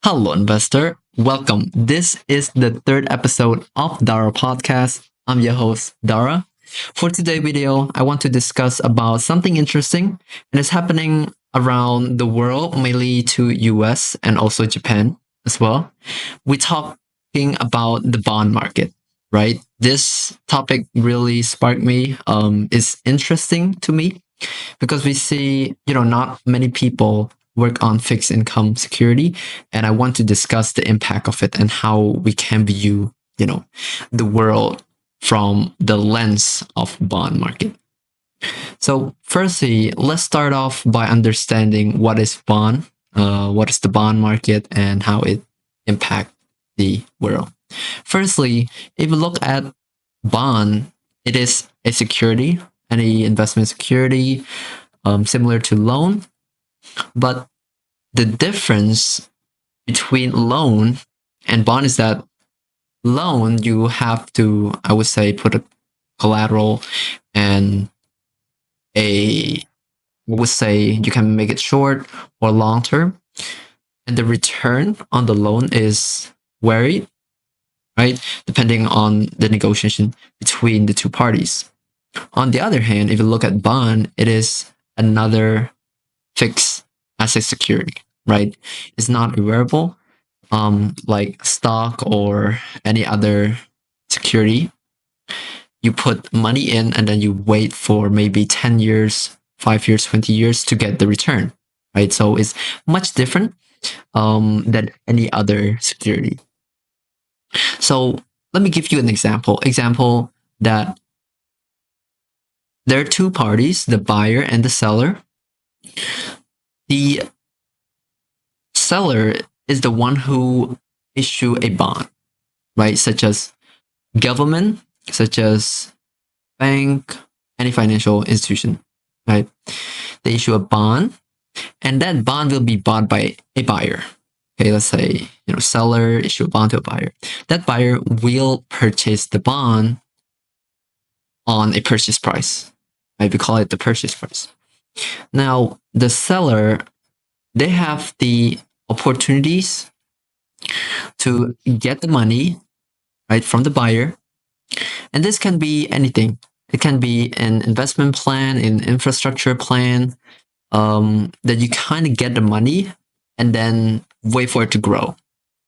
Hello, investor. Welcome. This is the third episode of Dara podcast. I'm your host, Dara. For today's video, I want to discuss about something interesting and it's happening around the world, mainly to US and also Japan as well. We're talking about the bond market, right? This topic really sparked me. It's interesting to me because we see, not many people work on fixed income security, and I want to discuss the impact of it and how we can view, the world from the lens of bond market. So, firstly, let's start off by understanding what is bond, what is the bond market, and how it impact the world. Firstly, if you look at bond, it is a security, any investment security, similar to loan. But the difference between loan and bond is that loan, you have to, I would say, put a collateral and I would say you can make it short or long term. And the return on the loan is varied, right? Depending on the negotiation between the two parties. On the other hand, if you look at bond, it is another fixed asset security, right? It's not a variable, like stock or any other security. You put money in and then you wait for maybe 10 years, 5 years, 20 years to get the return, right? So it's much different than any other security. So let me give you an example. Example that there are two parties, the buyer and the seller. The seller is the one who issue a bond, right? Such as government, such as bank, any financial institution, right? They issue a bond, and that bond will be bought by a buyer. Okay, let's say, seller issue a bond to a buyer. That buyer will purchase the bond on a purchase price, right? We call it the purchase price. Now, the seller, they have the opportunities to get the money, right, from the buyer. And this can be anything. It can be an investment plan, an infrastructure plan, that you kind of get the money and then wait for it to grow,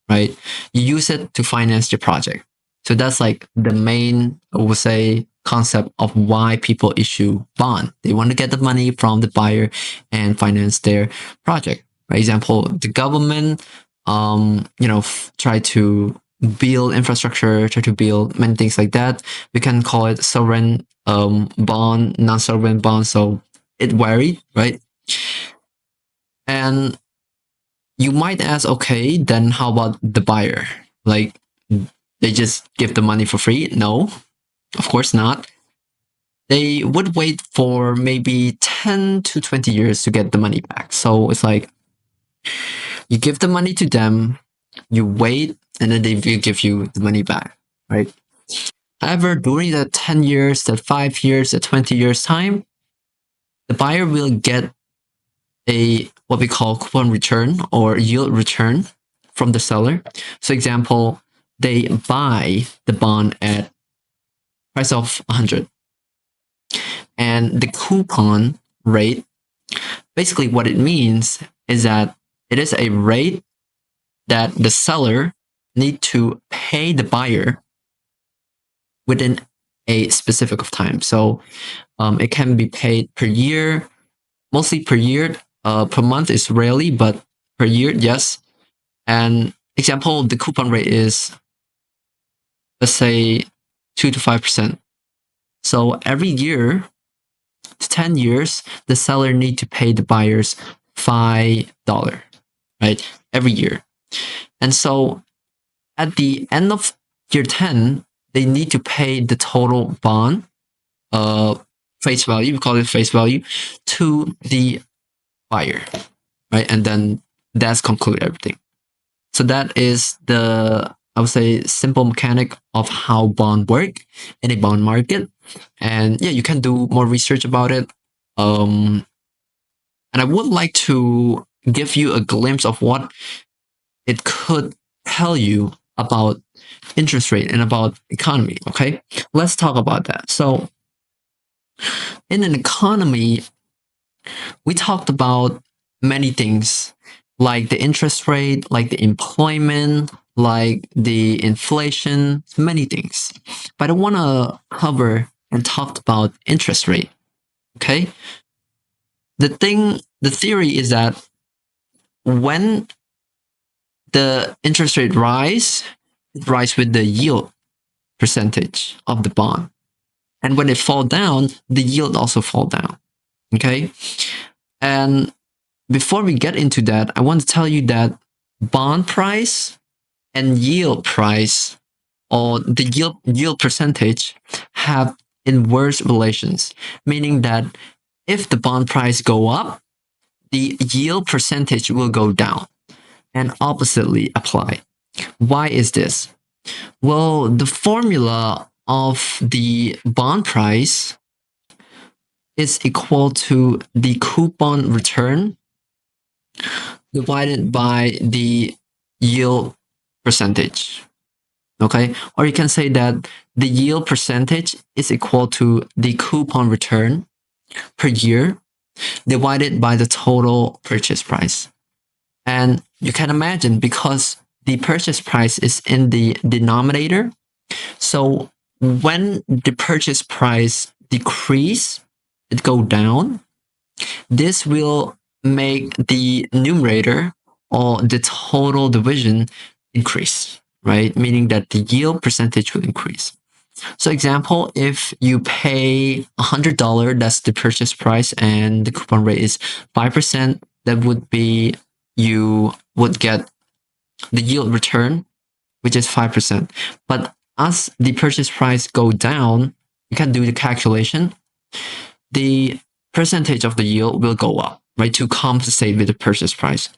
right? You use it to finance your project. So that's like the main, I would say, concept of why people issue bond. They want to get the money from the buyer and finance their project. For example, the government, try to build infrastructure, try to build many things like that. We can call it sovereign bond, non-sovereign bond. So it varied, right? And you might ask, okay, then how about the buyer? Like, they just give the money for free? No, of course not. They would wait for maybe 10 to 20 years to get the money back. So it's like, you give the money to them, you wait, and then they will give you the money back, right? However, during that 10 years, that 5 years, that 20 years time, the buyer will get a what we call coupon return or yield return from the seller. So example, they buy the bond at price of 100. And the coupon rate, basically what it means is that it is a rate that the seller need to pay the buyer within a specific of time. So it can be paid per year, mostly per year. Per month is rarely, but per year, yes. And example, the coupon rate is, let's say, 2 to 5%. So every year, to 10 years, the seller need to pay the buyers $5, right? Every year. And so at the end of year 10, they need to pay the total bond, face value, we call it face value, to the buyer, right? And then that's conclude everything. So that is the, I would say, simple mechanic of how bond work in a bond market. And yeah, you can do more research about it. And I would like to give you a glimpse of what it could tell you about interest rate and about economy. Okay, let's talk about that. So in an economy, we talked about many things like the interest rate, like the employment, like the inflation, many things. But I want to cover and talk about interest rate. Okay, the theory is that when the interest rate it rise with the yield percentage of the bond. And when it fall down, the yield also fall down. Okay. And before we get into that, I want to tell you that bond price and yield price, or the yield percentage, have inverse relations, meaning that if the bond price go up, the yield percentage will go down, and oppositely apply. Why is this? Well, the formula of the bond price is equal to the coupon return divided by the yield percentage. Okay, or you can say that the yield percentage is equal to the coupon return per year divided by the total purchase price. And you can imagine, because the purchase price is in the denominator, so when the purchase price decrease, it go down, this will make the numerator, or the total division, increase, right? Meaning that the yield percentage will increase. So example, if you pay $100, that's the purchase price, and the coupon rate is 5%, that would be, you would get the yield return, which is 5%. But as the purchase price go down, you can do the calculation. The percentage of the yield will go up, right, to compensate with the purchase price.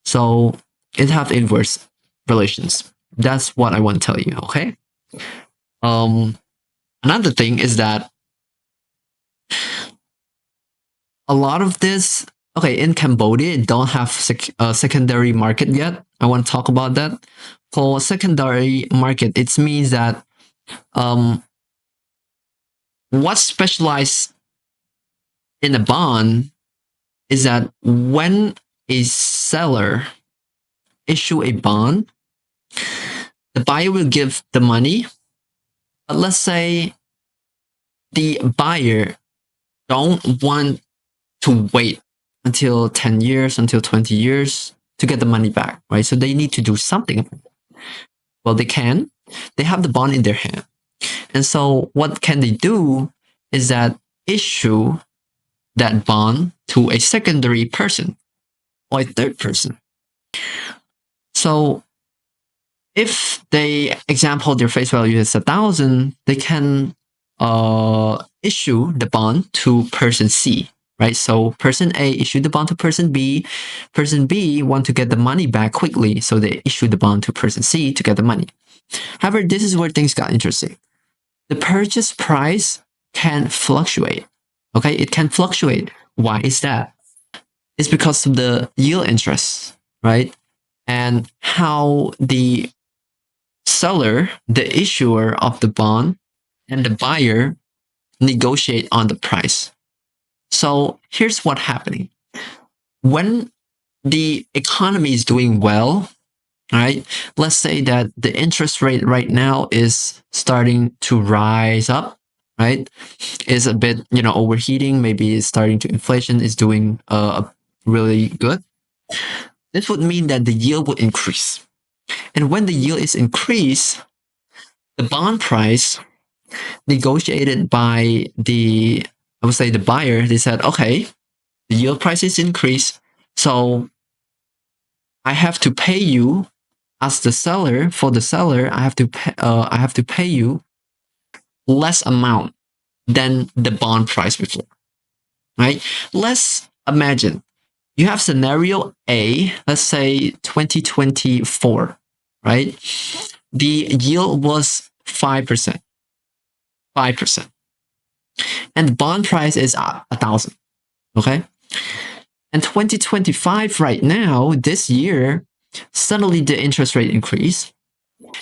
So it have inverse relations. That's what I want to tell you. Okay. Another thing is that a lot of this, okay, in Cambodia, it don't have a secondary market yet. I want to talk about that. For secondary market, it means that what's specialized in a bond is that when a seller issue a bond, the buyer will give the money. But let's say the buyer don't want to wait until 10 years, until 20 years to get the money back, right? So they need to do something. Well, they can. They have the bond in their hand. And so what can they do is that issue that bond to a secondary person or a third person. So if they, example, their face value is 1,000, they can issue the bond to person C, right? So person A issued the bond to person B. Person B want to get the money back quickly, so they issue the bond to person C to get the money. However, this is where things got interesting. The purchase price can fluctuate. Okay, it can fluctuate. Why is that? It's because of the yield interest, right? And how the seller, the issuer of the bond, and the buyer negotiate on the price. So here's what's happening. When the economy is doing well, right? Let's say that the interest rate right now is starting to rise up, right? Is a bit, overheating. Maybe it's starting to, inflation is doing really good. This would mean that the yield would increase. And when the yield is increased, the bond price negotiated by the, I would say, the buyer, they said, okay, the yield price is increased, so I have to pay you as the seller. For the seller, I have to pay you less amount than the bond price before, right? Let's imagine you have scenario A, let's say 2024, right? The yield was 5%, 5%. And the bond price is 1,000, okay? And 2025 right now, this year, suddenly the interest rate increase,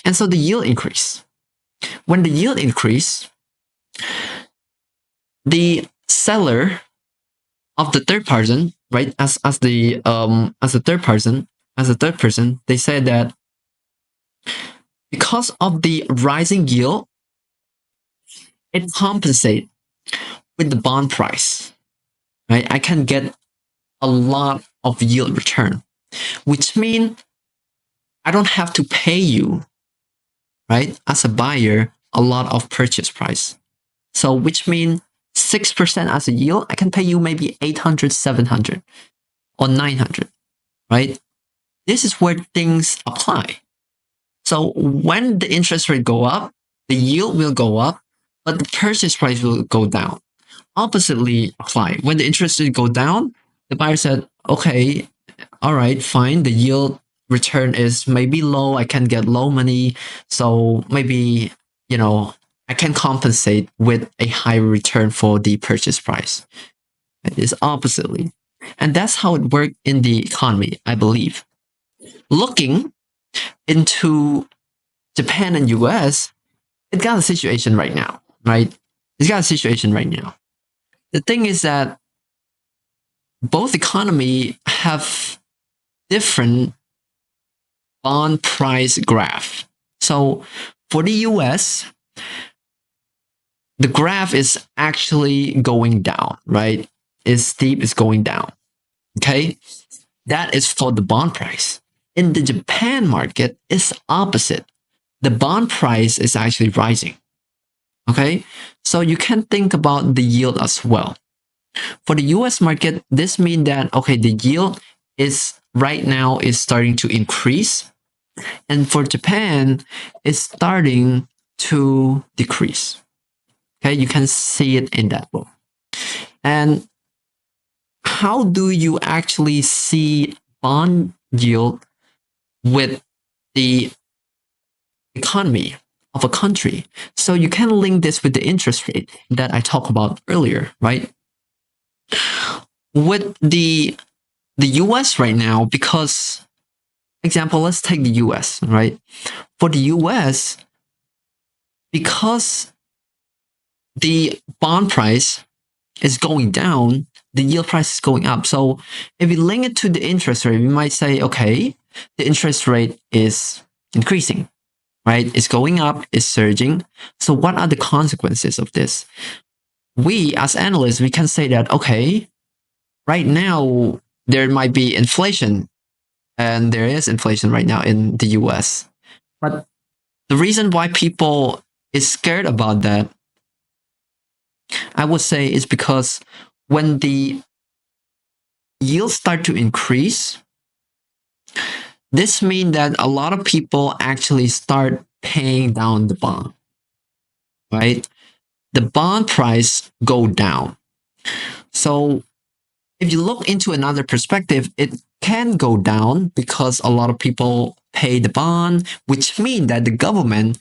and so the yield increase. When the yield increase, the seller of the third person, right, as a third person, they say that because of the rising yield, it compensates with the bond price, right? I can get a lot of yield return, which means I don't have to pay you, right, as a buyer, a lot of purchase price. So which means 6% as a yield, I can pay you maybe 800, 700 or 900, right? This is where things apply. So when the interest rate go up, the yield will go up, but the purchase price will go down. Oppositely apply. When the interest rate go down, the buyer said, okay, all right, fine. The yield return is maybe low. I can get low money. So maybe, I can compensate with a higher return for the purchase price. It is oppositely. And that's how it worked in the economy, I believe. Looking into Japan and US, it got a situation right now, right? It's got a situation right now. The thing is that both economy have different bond price graph. So for the US, the graph is actually going down, right? It's steep, it's going down. Okay? That is for the bond price. In the Japan market, it's opposite. The bond price is actually rising. Okay? So you can think about the yield as well. For the US market, this means that, okay, the yield is right now is starting to increase. And for Japan, it's starting to decrease. Okay, you can see it in that book. And how do you actually see bond yield with the economy of a country? So you can link this with the interest rate that I talked about earlier, right? With the US right now, because, example, let's take the US, right? For the US, because the bond price is going down, the yield price is going up. So if we link it to the interest rate, we might say, okay, the interest rate is increasing, right? It's going up, it's surging. So what are the consequences of this? We, as analysts, we can say that, okay, right now, there might be inflation, and there is inflation right now in the US. But the reason why people is scared about that, I would say, is because when the yields start to increase, this means that a lot of people actually start paying down the bond, right? The bond price go down. So if you look into another perspective, it can go down because a lot of people pay the bond, which means that the government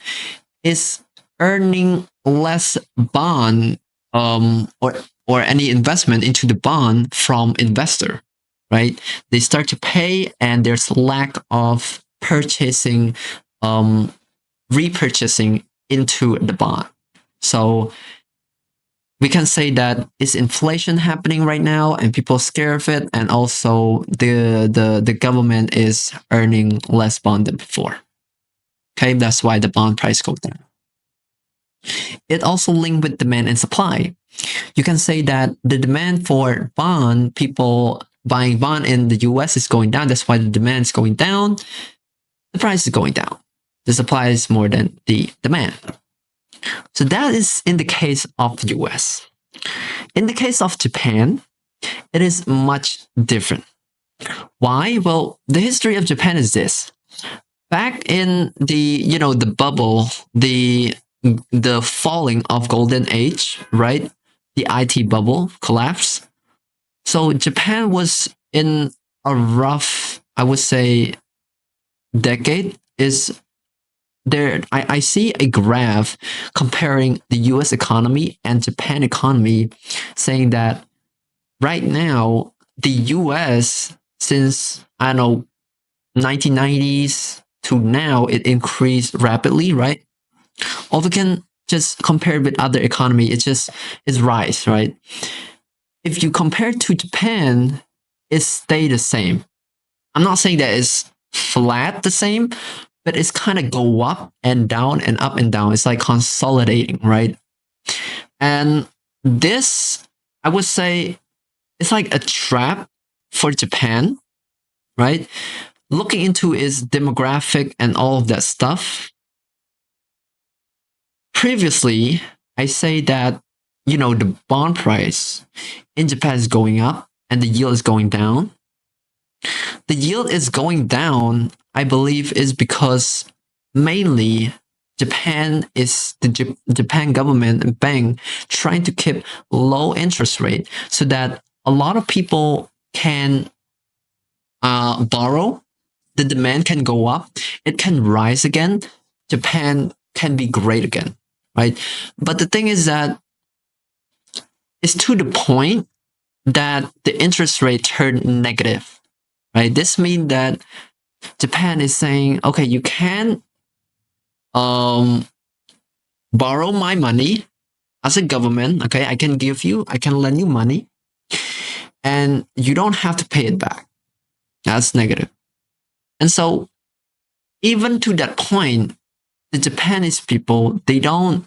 is earning less bond or any investment into the bond from investor, right? They start to pay, and there's lack of purchasing, repurchasing into the bond. So we can say that it's inflation happening right now, and people are scared of it, and also the government is earning less bond than before. Okay, that's why the bond price goes down. It also linked with demand and supply. You can say that the demand for bond, people buying bond in the US is going down. That's why the demand is going down. The price is going down. The supply is more than the demand. So that is in the case of the US. In the case of Japan, it is much different. Why? Well, the history of Japan is this. Back in the bubble, the falling of golden age, right? The IT bubble collapse. So Japan was in a rough, I would say, decade. Is there? I see a graph comparing the US economy and Japan economy, saying that right now the US, since, I don't know, 1990s to now, it increased rapidly, right? Or we can just compare with other economy, it's rise, right? If you compare to Japan, it stayed the same. I'm not saying that it's flat the same, but it's kind of go up and down and up and down. It's like consolidating, right? And this, I would say, it's like a trap for Japan, right? Looking into its demographic and all of that stuff. Previously, I say that, the bond price in Japan is going up and the yield is going down. The yield is going down, I believe, is because mainly the Japan government and bank trying to keep low interest rate so that a lot of people can borrow. The demand can go up. It can rise again. Japan can be great again, right? But the thing is that it's to the point that the interest rate turned negative, right? This means that Japan is saying, okay, you can borrow my money as a government. Okay, I can lend you money, and you don't have to pay it back. That's negative. And so, even to that point, the Japanese people, I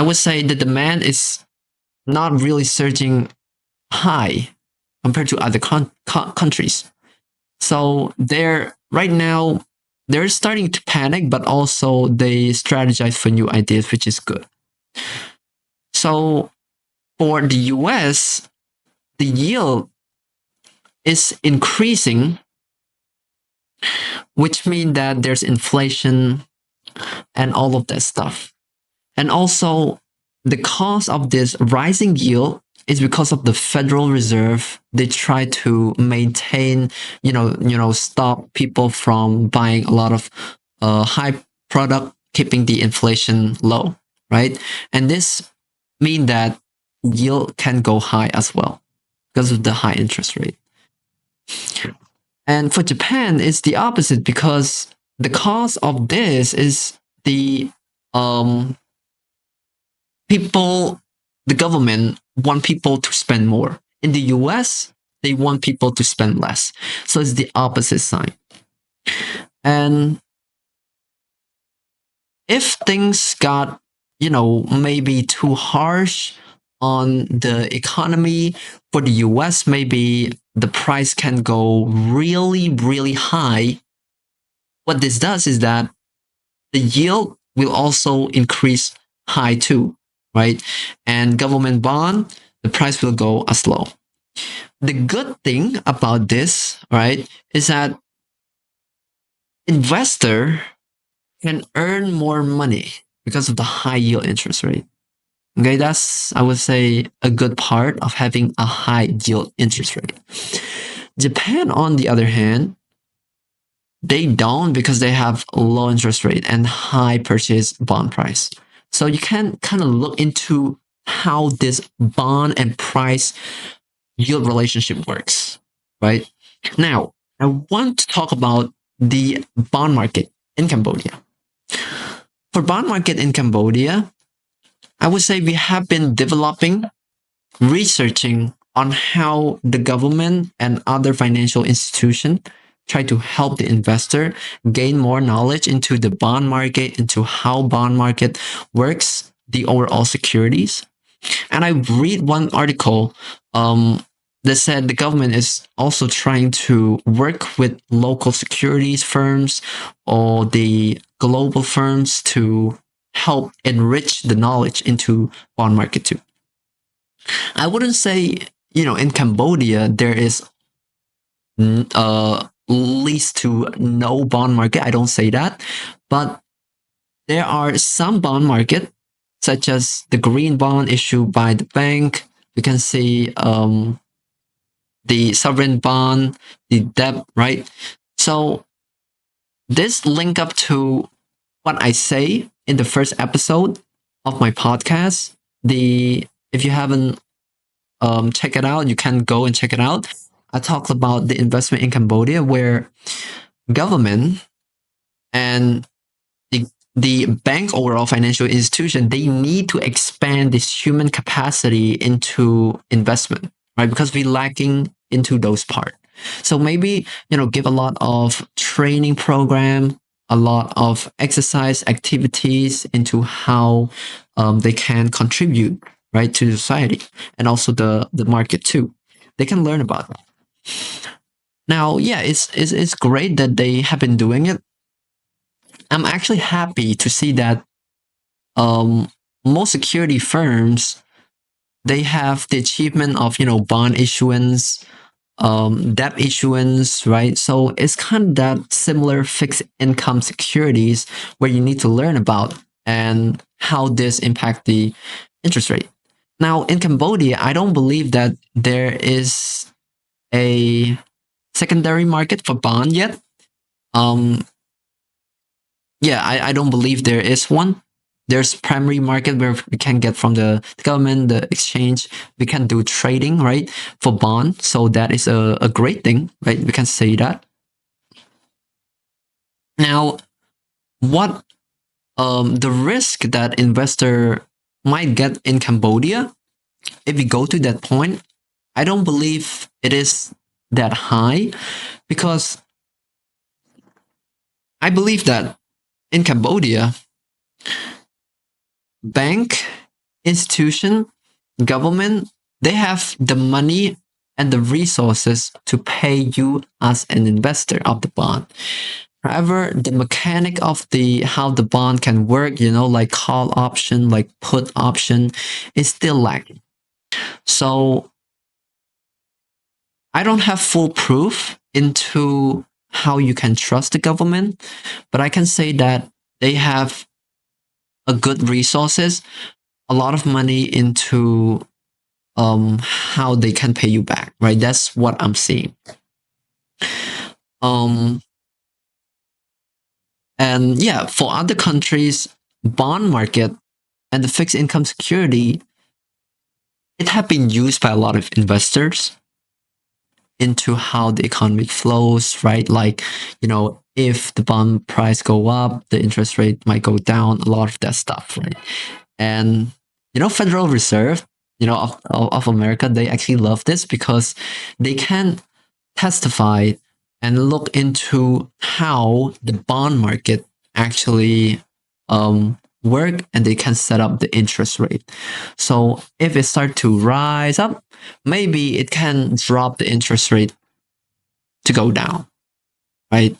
would say the demand is not really surging high compared to other countries. So right now, they're starting to panic, but also they strategize for new ideas, which is good. So for the US, the yield is increasing, which means that there's inflation and all of that stuff. And also, the cause of this rising yield is because of the Federal Reserve. They try to maintain, stop people from buying a lot of high product, keeping the inflation low, right? And this means that yield can go high as well because of the high interest rate. And for Japan, it's the opposite because the cause of this is the government want people to spend more. In the US, they want people to spend less. So it's the opposite sign. And if things got, maybe too harsh on the economy for the US, maybe the price can go really, really high. What this does is that the yield will also increase high too, right? And government bond, the price will go as low. The good thing about this, right, is that investor can earn more money because of the high yield interest rate. Okay, that's, I would say, a good part of having a high yield interest rate. Japan, on the other hand, they don't because they have low interest rate and high purchase bond price. So you can kind of look into how this bond and price yield relationship works, right? Now, I want to talk about the bond market in Cambodia. For bond market in Cambodia, I would say we have been researching on how the government and other financial institutions try to help the investor gain more knowledge into the bond market, into how bond market works, the overall securities. And I read one article that said the government is also trying to work with local securities firms or the global firms to help enrich the knowledge into bond market too. I wouldn't say, in Cambodia, there is least to no bond market. I don't say that, but there are some bond market, such as the green bond issued by the bank. You can see the sovereign bond, the debt, right? So this link up to what I say in the first episode of my podcast. If you haven't checked it out, you can go and check it out. I talked about the investment in Cambodia, where government and the bank, overall financial institution, they need to expand this human capacity into investment, right? Because we're lacking into those part. So maybe, give a lot of training program, a lot of exercise activities into how they can contribute, right, to society, and also the market too. They can learn about that. Now, yeah, it's great that they have been doing it. I'm actually happy to see that most security firms, they have the achievement of bond issuance, debt issuance, right? So it's kind of that similar fixed income securities where you need to learn about and how this impact the interest rate. Now in Cambodia, I don't believe that there is a secondary market for bond yet. Um, yeah, I don't believe there is one. There's primary market where we can get from the government, the exchange. We can do trading, right, for bond. So that is a great thing, right? We can say that. Now, what the risk that investor might get in Cambodia, if we go to that point, I don't believe it is that high, because I believe that in Cambodia, bank, institution, government, they have the money and the resources to pay you as an investor of the bond. However, the mechanic of the how the bond can work, like call option, like put option, is still lacking. So I don't have full proof into how you can trust the government, but I can say that they have a good resources, a lot of money into how they can pay you back, right? That's what I'm seeing. And yeah, for other countries, bond market and the fixed income security, it have been used by a lot of investors into how the economy flows, right? Like, if the bond price go up, the interest rate might go down, a lot of that stuff, right? And, Federal Reserve, of America, they actually love this because they can testify and look into how the bond market actually work, and they can set up the interest rate. So if it starts to rise up, maybe it can drop the interest rate to go down, right?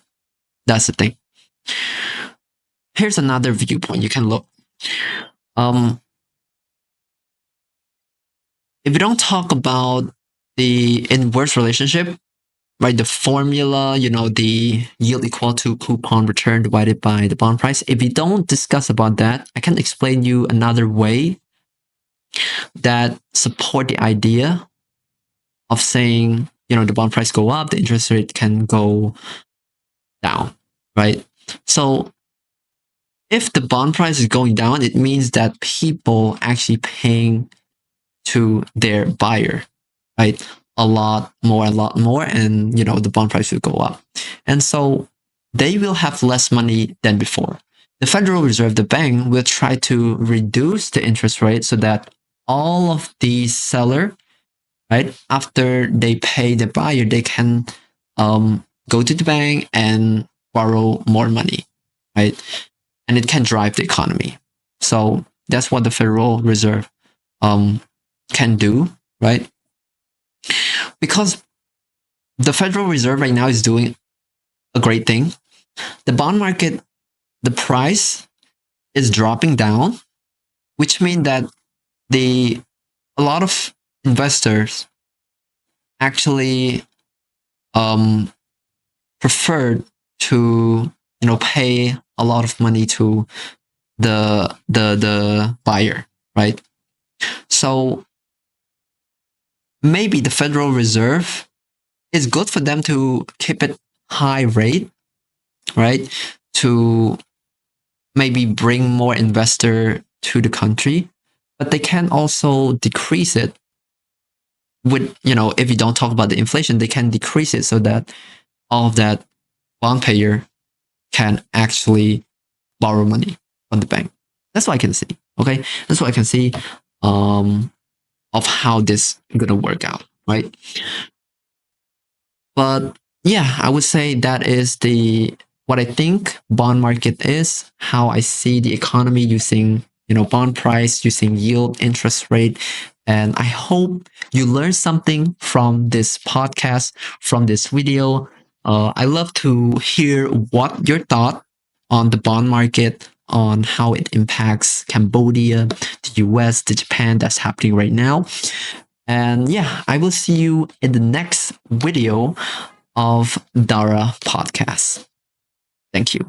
That's the thing. Here's another viewpoint you can look. If we don't talk about the inverse relationship, right, the formula, the yield equal to coupon return divided by the bond price. If we don't discuss about that, I can explain you another way that support the idea of saying, the bond price go up, the interest rate can go down, right? So if the bond price is going down, it means that people actually paying to their buyer, right? A lot more, and the bond price will go up. And so they will have less money than before. The Federal Reserve, the bank, will try to reduce the interest rate so that all of these seller, right, after they pay the buyer, they can go to the bank and borrow more money, right? And it can drive the economy. So that's what the Federal Reserve can do, right? Because the Federal Reserve right now is doing a great thing. The bond market, the price is dropping down, which means that a lot of investors actually prefer to pay a lot of money to the buyer, right? So maybe the Federal Reserve is good for them to keep it high rate, right? To maybe bring more investor to the country, but they can also decrease it with, if you don't talk about the inflation, they can decrease it so that all of that bond payer can actually borrow money from the bank. That's what I can see. Okay, that's what I can see of how this is gonna work out, right? But yeah, I would say that is the what I think bond market is, how I see the economy using, bond price, using yield, interest rate. And I hope you learned something from this podcast, from this video. I love to hear what your thought on the bond market, on how it impacts Cambodia, the US, the Japan that's happening right now. And yeah, I will see you in the next video of Dara podcast. Thank you.